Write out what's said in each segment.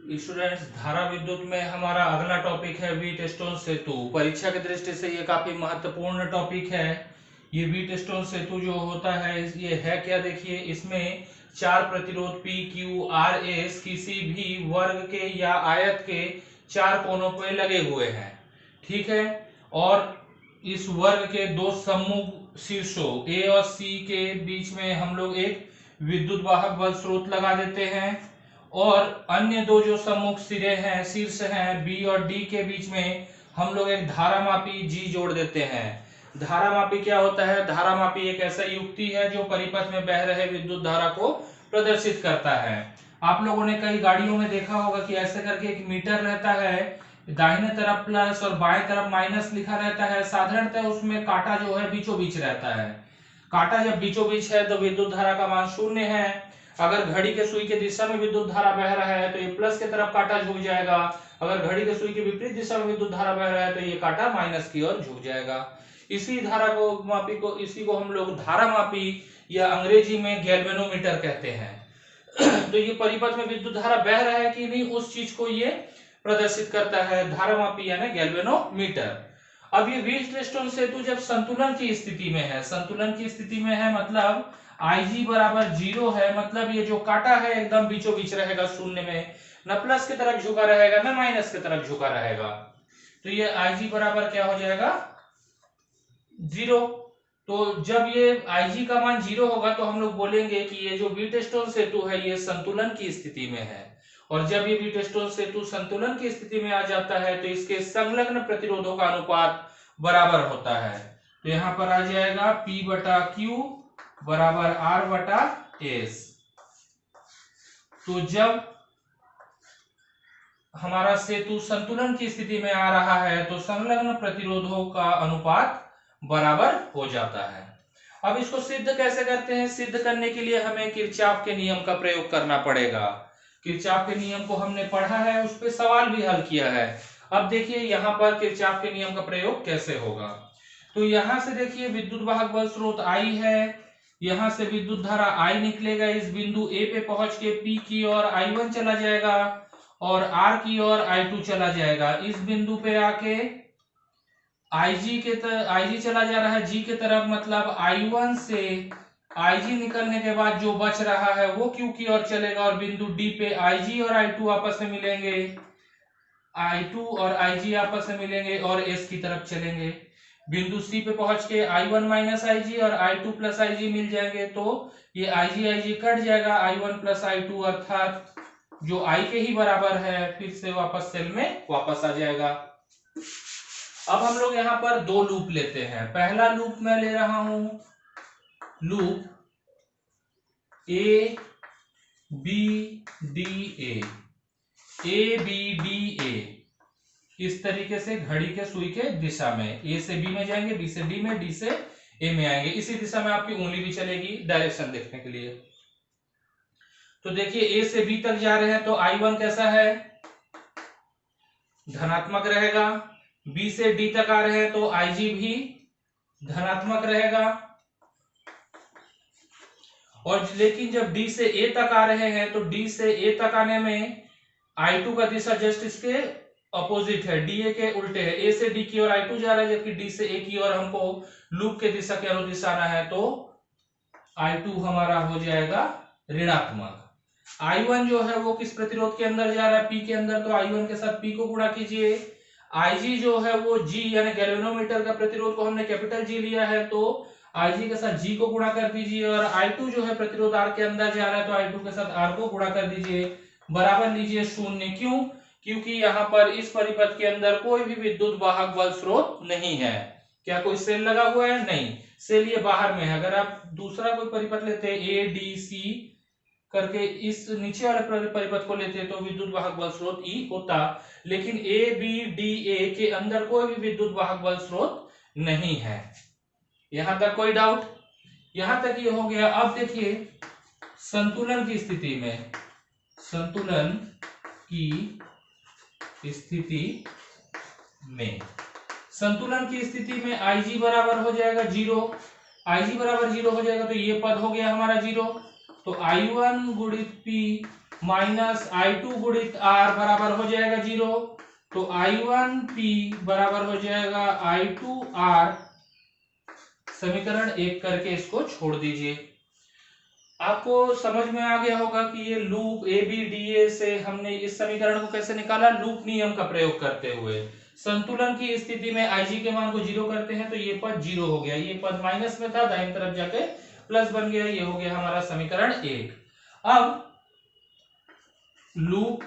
Students, धारा विद्युत में हमारा अगला टॉपिक है व्हीटस्टोन सेतु। परीक्षा की दृष्टि से ये काफी महत्वपूर्ण टॉपिक है। ये व्हीटस्टोन सेतु जो होता है ये है क्या, देखिए इसमें चार प्रतिरोध पी क्यू आर एस किसी भी वर्ग के या आयत के चार कोनों पर लगे हुए हैं, ठीक है। और इस वर्ग के दो सम्मुख शीर्षों ए और सी के बीच में हम लोग एक विद्युत वाहक बल स्रोत लगा देते हैं, और अन्य दो जो सम्मुख सिरे हैं, शीर्ष हैं बी और डी के बीच में हम लोग एक धारामापी जी जोड़ देते हैं। धारामापी क्या होता है? धारामापी एक ऐसा युक्ति है जो परिपथ में बह रहे विद्युत धारा को प्रदर्शित करता है। आप लोगों ने कई गाड़ियों में देखा होगा कि ऐसे करके एक मीटर रहता है, दाहिने तरफ प्लस और बाएं तरफ माइनस लिखा रहता है। साधारणतः उसमें कांटा जो है बीचों बीच रहता है। कांटा जब बीचों बीच है तो विद्युत धारा का मान 0 है। अगर घड़ी के सुई के दिशा में विद्युत धारा बह रहा है तो ये प्लस की तरफ कांटा झुक जाएगा। अगर घड़ी के सुई के विपरीत दिशा में विद्युत धारा बह रहा है तो ये कांटा माइनस की ओर झुक जाएगा। इसी धारा को मापी को इसी को हम लोग धारा मापी या अंग्रेजी में गैल्वेनोमीटर कहते हैं। तो ये परिपथ में विद्युत धारा बह रहा है कि नहीं उस चीज को ये प्रदर्शित करता है, धारा मापी यानी गैल्वेनोमीटर। अब ये व्हीटस्टोन सेतु जब संतुलन की स्थिति में है, संतुलन की स्थिति में है मतलब Ig बराबर 0 है, मतलब ये जो कांटा है एकदम बीचों बीच रहेगा, शून्य में, न प्लस की तरफ झुका रहेगा न माइनस की तरफ झुका रहेगा। तो ये Ig बराबर क्या हो जाएगा? 0। तो जब ये Ig का मान 0 होगा तो हम लोग बोलेंगे कि ये जो व्हीटस्टोन सेतु है ये संतुलन की स्थिति में है। और जब ये व्हीटस्टोन सेतु संतुलन की स्थिति में आ जाता है तो इसके संलग्न प्रतिरोधों का अनुपात बराबर होता है। तो यहां पर आ जाएगा P बटा Q बराबर R बटा S। तो जब हमारा सेतु संतुलन की स्थिति में आ रहा है तो संलग्न प्रतिरोधों का अनुपात बराबर हो जाता है। अब इसको सिद्ध कैसे करते हैं? सिद्ध करने के लिए हमें किरचॉफ के नियम का प्रयोग करना पड़ेगा। किरचॉफ के नियम को हमने पढ़ा है, उस पर सवाल भी हल किया है। अब देखिए यहाँ पर किरचॉफ के नियम का प्रयोग कैसे होगा। तो यहां से देखिए विद्युत वाहक बल स्रोत I है, यहां से विद्युत धारा I निकलेगा, इस बिंदु A पे पहुंच के P की ओर I1 चला जाएगा और R की ओर I2 चला जाएगा। इस बिंदु पे आके IG चला जा रहा है G के तरफ, मतलब I1 से IG निकलने के बाद जो बच रहा है वो Q की ओर चलेगा और बिंदु D पे IG और I2 आपस में मिलेंगे, I2 और IG आपस में मिलेंगे और S की तरफ चलेंगे। बिंदु C पे पहुंच के I1 माइनस IG और I2 प्लस IG मिल जाएंगे, तो ये IG कट जाएगा, I1 प्लस I2 अर्थात जो I के ही बराबर है, फिर से वापस सेल में वापस आ जाएगा। अब हम लोग यहाँ पर दो लूप लेते हैं। पहला लूप मैं ले रहा हूं loop A B D A, इस तरीके से घड़ी के सुई के दिशा में A से B में जाएंगे, B से D में, D से A में आएंगे। इसी दिशा में आपकी उंगली भी चलेगी डायरेक्शन देखने के लिए। तो देखिए A से B तक जा रहे हैं तो I1 कैसा है? धनात्मक रहेगा। B से D तक आ रहे हैं तो IG भी धनात्मक रहेगा। और लेकिन जब D से A तक आ रहे हैं तो D से A तक आने में I2 का दिशा जस्ट इसके अपोजिट है, DA के उल्टे है। A से D की ओर I2 जा रहा है जबकि D से A की ओर हमको लूप के दिशा के अनुदिश आना है, तो I2 हमारा हो जाएगा ऋणात्मक। I1 जो है वो किस प्रतिरोध के अंदर जा रहा है? P के अंदर, तो I1 के साथ P को गुणा कीजिए। IG जो है वो G यानी गैल्वेनोमीटर का प्रतिरोध को हमने कैपिटल G लिया है, तो IG के साथ G को गुणा कर दीजिए। और I2 जो है प्रतिरोध R के अंदर जा रहा है तो I2 के साथ R को गुणा कर दीजिए, बराबर लीजिए 0। क्यों? क्योंकि यहाँ पर इस परिपथ के अंदर कोई भी विद्युत वाहक बल स्रोत नहीं है। क्या कोई सेल लगा हुआ है? नहीं, सेल ये बाहर में है। अगर आप दूसरा कोई परिपथ लेते हैं ADC करके, इस नीचे वाले परिपथ को लेते तो विद्युत वाहक बल स्रोत E होता, लेकिन ABDA के अंदर कोई भी विद्युत वाहक बल स्रोत नहीं है। यहां तक कोई डाउट? यहां तक ये हो गया। अब देखिए संतुलन की स्थिति में, संतुलन की स्थिति में, संतुलन की स्थिति में IG बराबर हो जाएगा 0। IG बराबर 0 हो जाएगा तो ये पद हो गया हमारा 0। तो I1 गुणित P माइनस I2 गुणित R बराबर हो जाएगा 0। तो I1P बराबर हो जाएगा I2R। समीकरण 1 करके इसको छोड़ दीजिए। आपको समझ में आ गया होगा कि ये लूप ABDA से हमने इस समीकरण को कैसे निकाला, लूप नियम का प्रयोग करते हुए। संतुलन की स्थिति में IG के मान को 0 करते हैं तो ये पद 0 हो गया, ये पद माइनस में था, दाईं तरफ जाके प्लस बन गया, ये हो गया हमारा समीकरण 1। अब लूप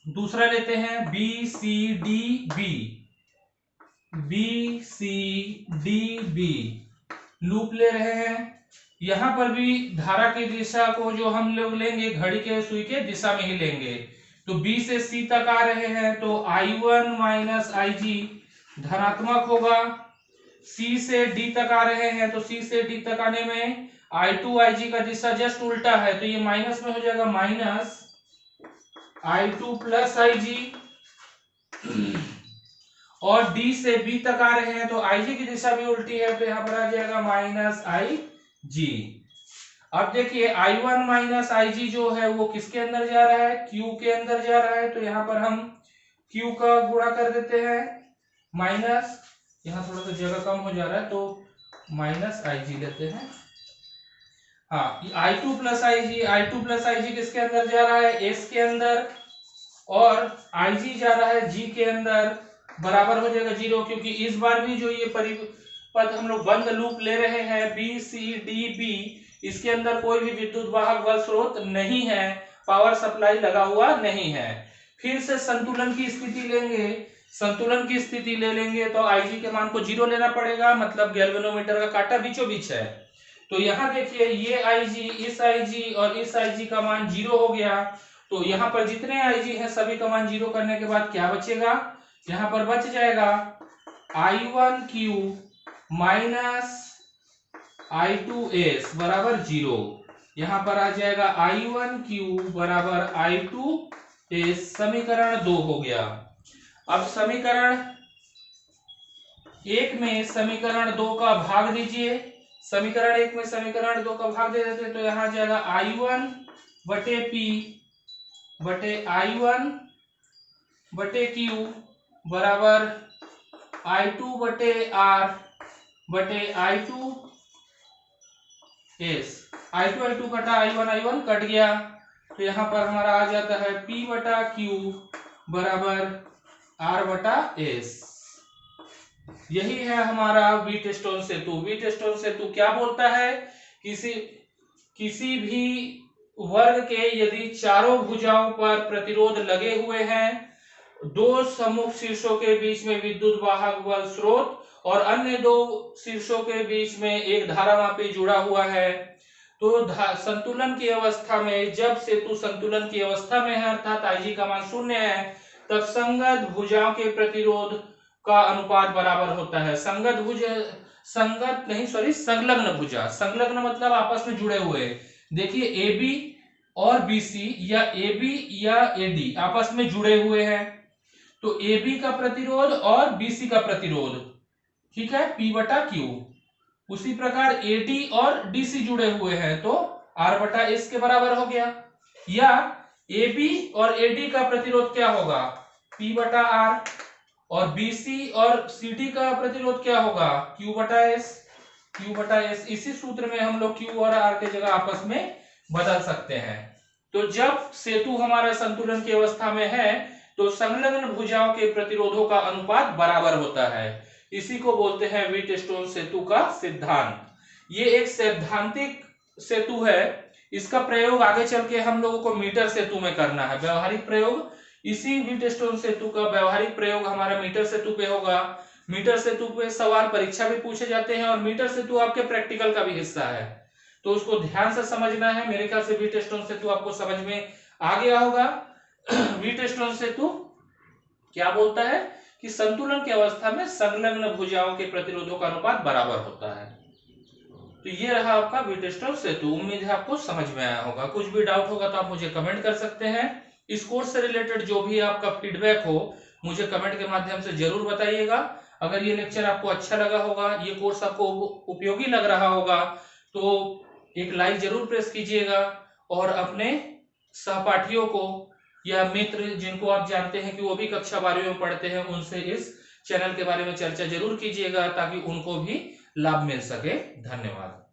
दूसरा लेते हैं, BCDB लूप ले रहे हैं। यहां पर भी धारा की दिशा को जो हम लोग लेंगे घड़ी के सुई के दिशा में ही लेंगे। तो B से C तक आ रहे हैं तो I1 माइनस IG धनात्मक होगा। C से D तक आ रहे हैं तो C से D तक आने में I2 IG का दिशा जस्ट उल्टा है तो ये माइनस में हो जाएगा, माइनस I2 प्लस IG। और D से B तक आ रहे हैं तो IG की दिशा भी उल्टी है तो यहां पर आ जाएगा माइनस IG। अब देखिए I1 माइनस IG जो है वो किसके अंदर जा रहा है, Q के अंदर जा रहा है। तो यहां पर हम Q का गुणा कर देते हैं, माइनस, यहां थोड़ा सा जगह कम हो जा रहा है तो माइनस IG लेते हैं। हाँ, I2 प्लस IG किसके अंदर जा रहा है, S के अंदर, और IG जा रहा है G के अंदर, बराबर हो जाएगा 0। क्योंकि इस बार भी जो ये परिपथ हम लोग बंद लूप ले रहे हैं BCDB, इसके अंदर कोई भी विद्युत वाहक बल स्रोत नहीं है, पावर सप्लाई लगा हुआ नहीं है। फिर से संतुलन की स्थिति लेंगे, संतुलन की स्थिति ले लेंगे तो IG के मान को 0 लेना पड़ेगा, मतलब गैल्वेनोमीटर का कांटा बीचों बीच है। तो यहां देखिए ये IG, इस IG और इस IG का मान 0 हो गया। तो यहाँ पर जितने IG हैं सभी का मान 0 करने के बाद क्या बचेगा, यहाँ पर बच जाएगा I1Q माइनस I2S बराबर 0। यहाँ पर आ जाएगा I1Q बराबर I2S, समीकरण 2 हो गया। अब समीकरण 1 में समीकरण 2 का भाग दीजिए, समीकरण 1 में समीकरण 2 का भाग दे देते तो यहाँ आ जाएगा I1 बटे P बटे I1 बटे Q बराबर I2 बटे R बटे I2 S। I2 कटा, I1 कट गया तो यहाँ पर हमारा आ जाता है P बटा Q बराबर R बटा S। यही है हमारा व्हीटस्टोन सेतु। व्हीटस्टोन सेतु क्या बोलता है, किसी भी वर्ग के यदि चारों भुजाओं पर प्रतिरोध लगे हुए हैं, दो सम्मुख शीर्षों के बीच में विद्युत वाहक बल स्रोत और अन्य दो शीर्षों के बीच में एक धारामापी जुड़ा हुआ है, तो संतुलन की अवस्था में, जब सेतु संतुलन की अवस्था में है अर्थात IG का मान 0 है, तब संगत भुजाओं के प्रतिरोध का अनुपात बराबर होता है। संलग्न मतलब आपस में जुड़े हुए। देखिए AB और BC या AB या AD आपस में जुड़े हुए हैं तो AB का प्रतिरोध और BC का प्रतिरोध, ठीक है, P बटा Q। उसी प्रकार AD और DC जुड़े हुए हैं तो R बटा S के बराबर हो गया। या AB और AD का प्रतिरोध क्या होगा, P बटा R, और BC और CD का प्रतिरोध क्या होगा, Q बटा S। इसी सूत्र में हम लोग Q और R के जगह आपस में बदल सकते हैं। तो जब सेतु हमारा संतुलन की अवस्था में है तो संलग्न भुजाओं के प्रतिरोधों का अनुपात बराबर होता है। इसी को बोलते हैं व्हीटस्टोन सेतु का सिद्धांत। ये एक सैद्धांतिक सेतु है, इसका प्रयोग आगे चल के हम लोगों को मीटर सेतु में करना है। व्यवहारिक प्रयोग, इसी व्हीटस्टोन सेतु का व्यवहारिक प्रयोग हमारा मीटर सेतु पे होगा। मीटर सेतु पे सवाल परीक्षा में पूछे जाते हैं और मीटर सेतु आपके प्रैक्टिकल का भी हिस्सा है, तो उसको ध्यान से समझना है। मेरे ख्याल से व्हीटस्टोन सेतु आपको समझ में आ गया होगा। व्हीटस्टोन सेतु क्या बोलता है कि संतुलन की अवस्था में संलग्न भुजाओं के प्रतिरोधों का अनुपात बराबर होता है। तो ये रहा आपका व्हीटस्टोन सेतु। उम्मीद है आपको समझ में आया होगा। कुछ भी डाउट होगा तो आप मुझे कमेंट कर सकते हैं। इस कोर्स से रिलेटेड जो भी आपका फीडबैक हो मुझे कमेंट के माध्यम से जरूर बताइएगा। अगर ये लेक्चर आपको अच्छा लगा होगा, ये कोर्स आपको उपयोगी लग रहा होगा तो एक लाइक जरूर प्रेस कीजिएगा और अपने सहपाठियों को या मित्र जिनको आप जानते हैं कि वो भी कक्षा 12वीं में पढ़ते हैं, उनसे इस चैनल के बारे में चर्चा जरूर कीजिएगा ताकि उनको भी लाभ मिल सके। धन्यवाद।